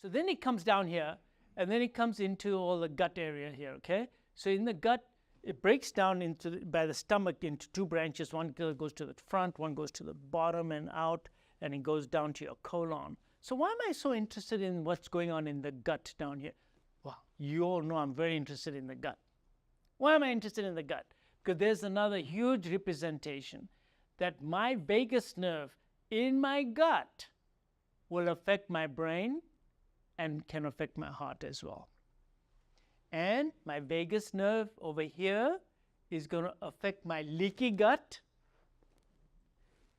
So then it comes down here, and then it comes into all the gut area here, okay? So in the gut, it breaks down by the stomach into two branches. One goes to the front, one goes to the bottom and out, and it goes down to your colon. So why am I so interested in what's going on in the gut down here? Well, you all know I'm very interested in the gut. Why am I interested in the gut? Because there's another huge representation that my vagus nerve in my gut will affect my brain and can affect my heart as well. And my vagus nerve over here is going to affect my leaky gut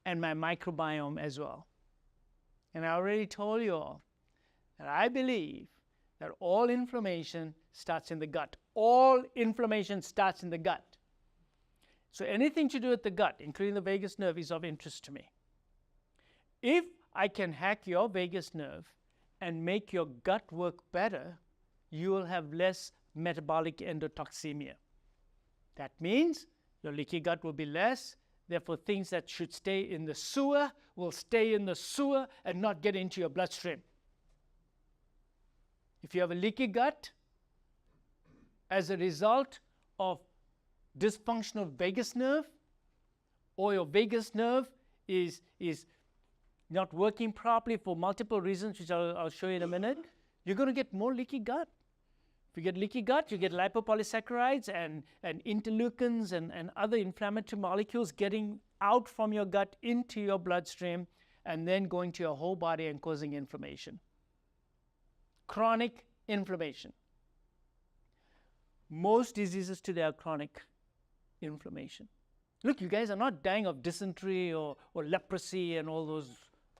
and my microbiome as well. And I already told you all that I believe that all inflammation starts in the gut. All inflammation starts in the gut. So anything to do with the gut, including the vagus nerve, is of interest to me. If I can hack your vagus nerve and make your gut work better, you will have less metabolic endotoxemia. That means your leaky gut will be less. Therefore, things that should stay in the sewer will stay in the sewer and not get into your bloodstream. If you have a leaky gut as a result of dysfunctional vagus nerve, or your vagus nerve is not working properly for multiple reasons, which I'll show you in a minute, you're going to get more leaky gut. If you get leaky gut, you get lipopolysaccharides and interleukins and other inflammatory molecules getting out from your gut into your bloodstream and then going to your whole body and causing inflammation. Chronic inflammation. Most diseases today are chronic inflammation. Look, you guys are not dying of dysentery or leprosy and all those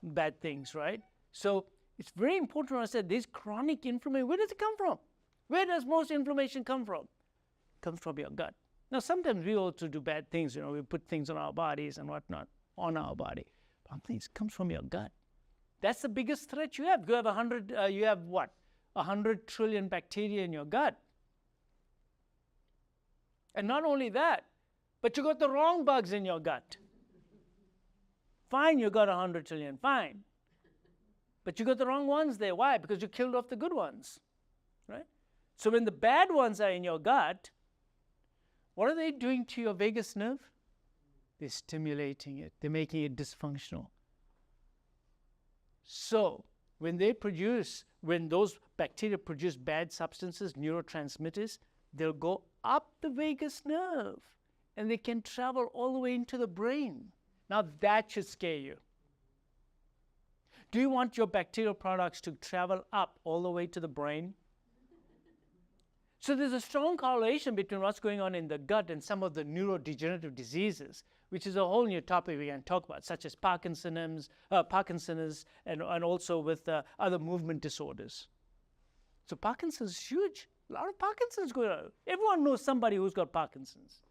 bad things, right? So it's very important to understand this chronic inflammation. Where does it come from? Where does most inflammation come from? It comes from your gut. Now, sometimes we also do bad things. You know, we put things on our bodies and whatnot on our body. But it comes from your gut. That's the biggest threat you have. You have you have what? 100 trillion bacteria in your gut. And not only that, but you got the wrong bugs in your gut. Fine, you got 100 trillion, fine. But you got the wrong ones there. Why? Because you killed off the good ones, right? So when the bad ones are in your gut, what are they doing to your vagus nerve? They're stimulating it. They're making it dysfunctional. So when those bacteria produce bad substances, neurotransmitters, they'll go up the vagus nerve and they can travel all the way into the brain. Now that should scare you. Do you want your bacterial products to travel up all the way to the brain? So there's a strong correlation between what's going on in the gut and some of the neurodegenerative diseases, which is a whole new topic we can talk about, such as Parkinson's and also with other movement disorders. So Parkinson's is huge. A lot of Parkinson's going on. Everyone knows somebody who's got Parkinson's.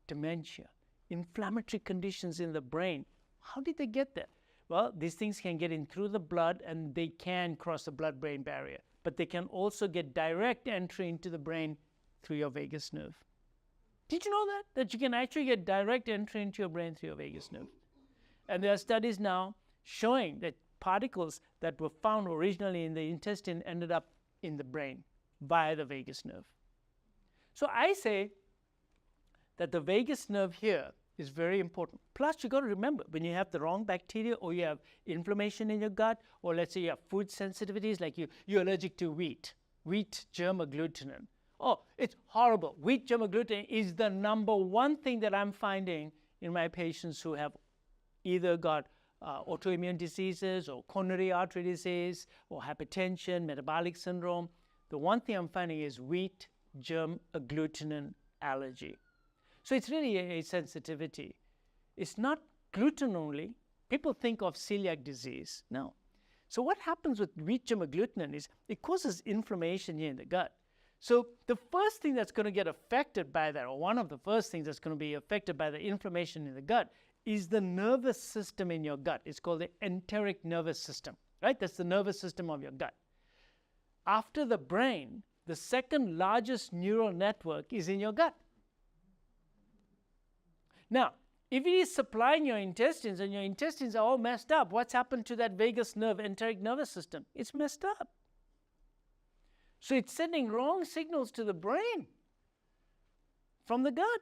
Dementia, inflammatory conditions in the brain. How did they get there? Well, these things can get in through the blood and they can cross the blood-brain barrier. But they can also get direct entry into the brain through your vagus nerve. Did you know that? That you can actually get direct entry into your brain through your vagus nerve. And there are studies now showing that particles that were found originally in the intestine ended up in the brain via the vagus nerve. So I say that the vagus nerve here is very important. Plus, you got to remember, when you have the wrong bacteria or you have inflammation in your gut, or let's say you have food sensitivities, like you're allergic to wheat germ agglutinin. Oh, it's horrible. Wheat germ agglutinin is the #1 thing that I'm finding in my patients who have either got autoimmune diseases or coronary artery disease or hypertension, metabolic syndrome. The one thing I'm finding is wheat germ agglutinin allergy. So it's really a sensitivity. It's not gluten only. People think of celiac disease. No. So what happens with wheat germ agglutinin is it causes inflammation here in the gut. So the first thing that's going to get affected by that, or one of the first things that's going to be affected by the inflammation in the gut, is the nervous system in your gut. It's called the enteric nervous system, right? That's the nervous system of your gut. After the brain, the second largest neural network is in your gut. Now, if it is supplying your intestines and your intestines are all messed up, what's happened to that vagus nerve, enteric nervous system? It's messed up. So it's sending wrong signals to the brain from the gut.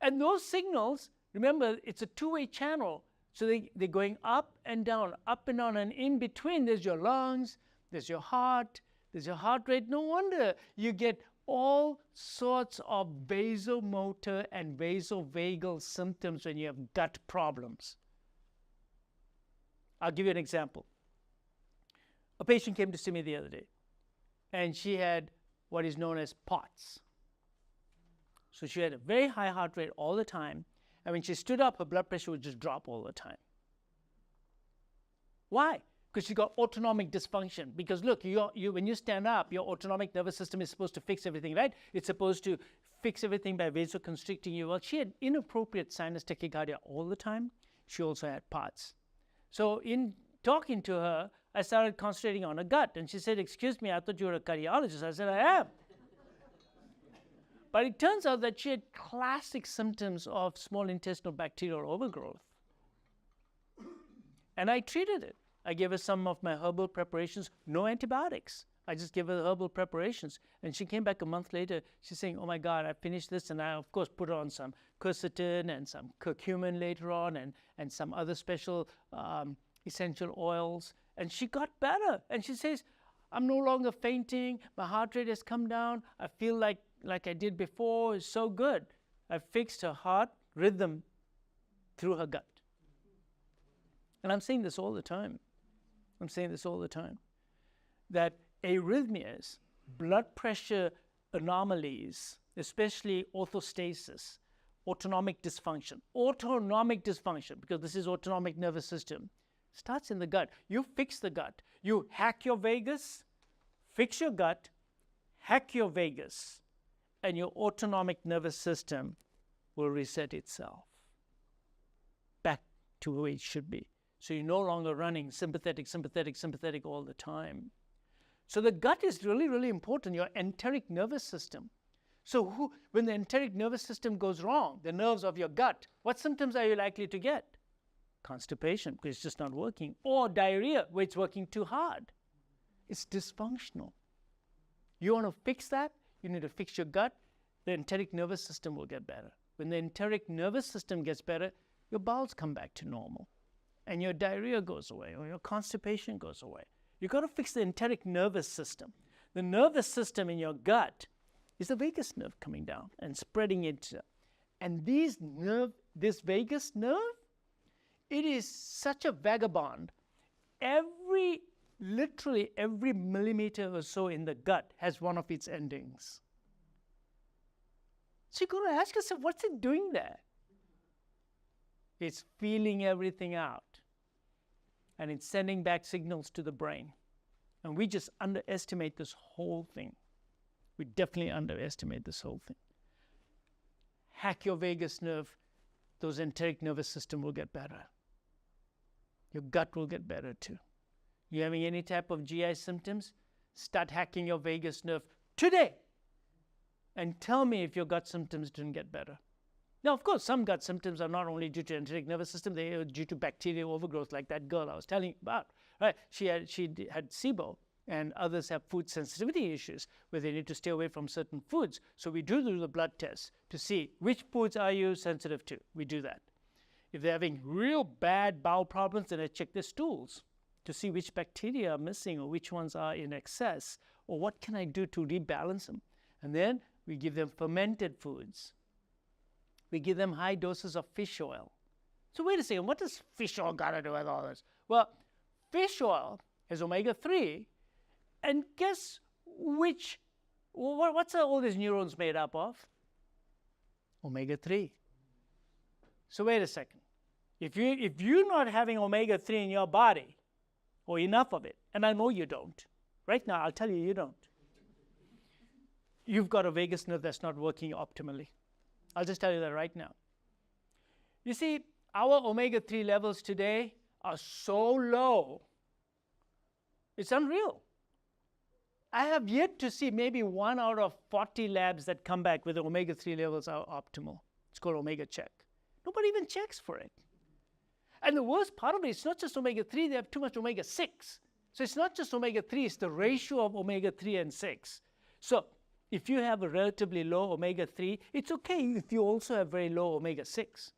And those signals, remember, it's a two-way channel. So they're going up and down, and in between there's your lungs, there's your heart rate. No wonder you get all sorts of vasomotor and vasovagal symptoms when you have gut problems. I'll give you an example. A patient came to see me the other day, and she had what is known as POTS. So she had a very high heart rate all the time, and when she stood up, her blood pressure would just drop all the time. Why? Because she got autonomic dysfunction. Because look, when you stand up, your autonomic nervous system is supposed to fix everything, right? It's supposed to fix everything by vasoconstricting you. Well, she had inappropriate sinus tachycardia all the time. She also had POTS. So in talking to her, I started concentrating on her gut. And she said, "Excuse me, I thought you were a cardiologist." I said, "I am." But it turns out that she had classic symptoms of small intestinal bacterial overgrowth. And I treated it. I gave her some of my herbal preparations, no antibiotics. I just gave her herbal preparations. And she came back a month later. She's saying, "Oh my God, I finished this." And I, of course, put on some quercetin and some curcumin later on and some other special essential oils. And she got better. And she says, "I'm no longer fainting. My heart rate has come down. I feel like I did before. It's so good." I fixed her heart rhythm through her gut. And I'm saying this all the time. That arrhythmias, blood pressure anomalies, especially orthostasis, autonomic dysfunction, because this is autonomic nervous system, starts in the gut. You fix the gut. You hack your vagus, fix your gut, hack your vagus, and your autonomic nervous system will reset itself back to where it should be. So you're no longer running sympathetic all the time. So the gut is really, really important, your enteric nervous system. So when the enteric nervous system goes wrong, the nerves of your gut, what symptoms are you likely to get? Constipation, because it's just not working, or diarrhea, where it's working too hard. It's dysfunctional. You want to fix that? You need to fix your gut. The enteric nervous system will get better. When the enteric nervous system gets better, your bowels come back to normal, and your diarrhea goes away, or your constipation goes away. You've got to fix the enteric nervous system. The nervous system in your gut is the vagus nerve coming down and spreading it. And this vagus nerve, it is such a vagabond. Literally every millimeter or so in the gut has one of its endings. So you've got to ask yourself, what's it doing there? It's feeling everything out. And it's sending back signals to the brain. And we just underestimate this whole thing. We definitely underestimate this whole thing. Hack your vagus nerve, those enteric nervous system will get better. Your gut will get better too. You having any type of GI symptoms? Start hacking your vagus nerve today. And tell me if your gut symptoms didn't get better. Now, of course, some gut symptoms are not only due to enteric nervous system, they are due to bacterial overgrowth, like that girl I was telling you about. Right? She had SIBO, and others have food sensitivity issues where they need to stay away from certain foods. So we do the blood tests to see which foods are you sensitive to. We do that. If they're having real bad bowel problems, then I check their stools to see which bacteria are missing or which ones are in excess, or what can I do to rebalance them. And then we give them fermented foods. We give them high doses of fish oil. So wait a second, what does fish oil got to do with all this? Well, fish oil has omega-3, and guess what's all these neurons made up of? Omega-3. So wait a second. If you're not having omega-3 in your body, or enough of it, and I know you don't, right now I'll tell you don't, you've got a vagus nerve that's not working optimally. I'll just tell you that right now. You see, our omega-3 levels today are so low, it's unreal. I have yet to see maybe 1 out of 40 labs that come back with the omega-3 levels are optimal. It's called Omega Check. Nobody even checks for it. And the worst part of it, it's not just omega-3, they have too much omega-6. So it's not just omega-3, it's the ratio of omega-3 and 6. So if you have a relatively low omega-3, it's okay if you also have very low omega-6.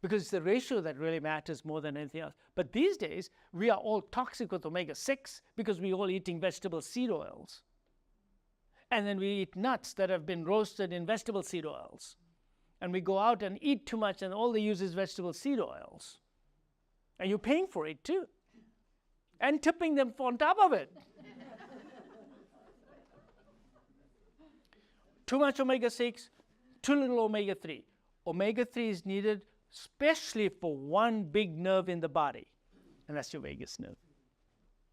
Because it's the ratio that really matters more than anything else. But these days, we are all toxic with omega-6 because we're all eating vegetable seed oils. And then we eat nuts that have been roasted in vegetable seed oils. And we go out and eat too much, and all they use is vegetable seed oils. And you're paying for it too. And tipping them on top of it. Too much omega-6, too little omega-3. Omega-3 is needed especially for one big nerve in the body, and that's your vagus nerve.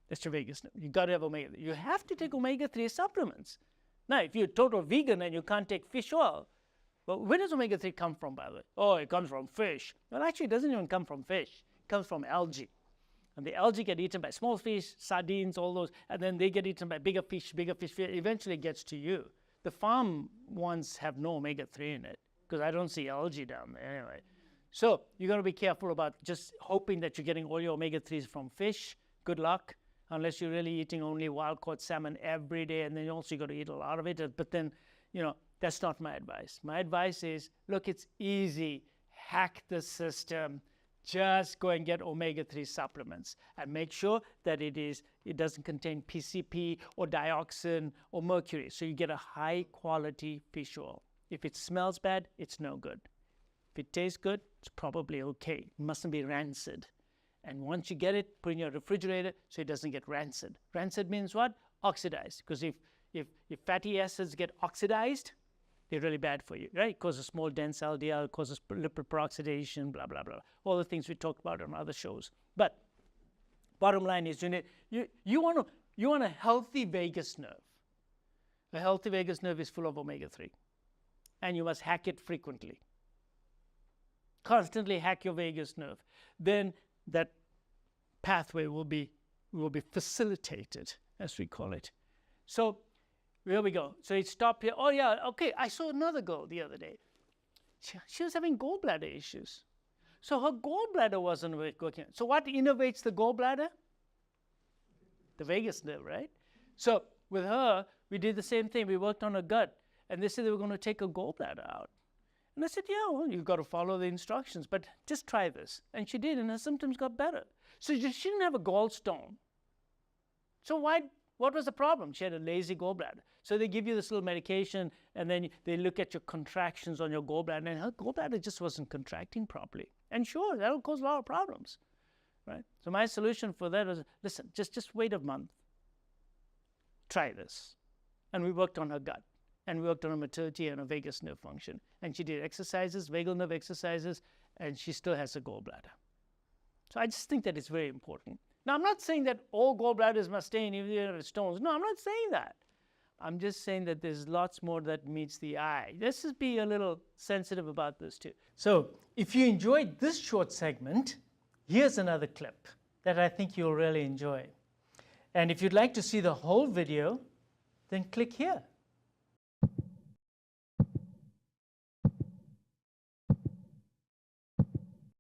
That's your vagus nerve. You've got to have omega-3. You have to take omega-3 supplements. Now, if you're a total vegan and you can't take fish oil, well, where does omega-3 come from, by the way? Oh, it comes from fish. Well, actually, it doesn't even come from fish. It comes from algae. And the algae get eaten by small fish, sardines, all those, and then they get eaten by bigger fish, eventually gets to you. The farm ones have no omega-3 in it, because I don't see algae down there anyway. So you got to be careful about just hoping that you're getting all your omega-3s from fish. Good luck, unless you're really eating only wild-caught salmon every day, and then also you got to eat a lot of it. But then, you know, that's not my advice. My advice is, look, it's easy. Hack the system. Just go and get omega-3 supplements and make sure that it doesn't contain PCP or dioxin or mercury. So you get a high-quality fish oil. If it smells bad, it's no good. If it tastes good, it's probably okay. It mustn't be rancid. And once you get it, put it in your refrigerator so it doesn't get rancid. Rancid means what? Oxidized. Because if fatty acids get oxidized, they're really bad for you, right? It causes small dense LDL, it causes lipid peroxidation, blah, blah, blah. All the things we talked about on other shows. But bottom line is, you want a healthy vagus nerve. A healthy vagus nerve is full of omega-3. And you must hack it frequently. Constantly hack your vagus nerve. Then that pathway will be facilitated, as we call it. So here we go. So it stopped here. Oh yeah, okay. I saw another girl the other day. She was having gallbladder issues. So her gallbladder wasn't working. So what innervates the gallbladder? The vagus nerve, right? So with her, we did the same thing. We worked on her gut, and they said they were going to take her gallbladder out. And I said, yeah, well, you've got to follow the instructions, but just try this. And she did, and her symptoms got better. So she didn't have a gallstone. So what was the problem? She had a lazy gallbladder. So they give you this little medication, and then they look at your contractions on your gallbladder, and her gallbladder just wasn't contracting properly. And sure, that'll cause a lot of problems, right? So my solution for that was, listen, just wait a month. Try this. And we worked on her gut. And we worked on her motility and her vagus nerve function. And she did exercises, vagal nerve exercises, and she still has a gallbladder. So I just think that it's very important. Now, I'm not saying that all gallbladders must stay in even if it's stones. No, I'm not saying that. I'm just saying that there's lots more that meets the eye. Let's just be a little sensitive about this too. So if you enjoyed this short segment, here's another clip that I think you'll really enjoy. And if you'd like to see the whole video, then click here.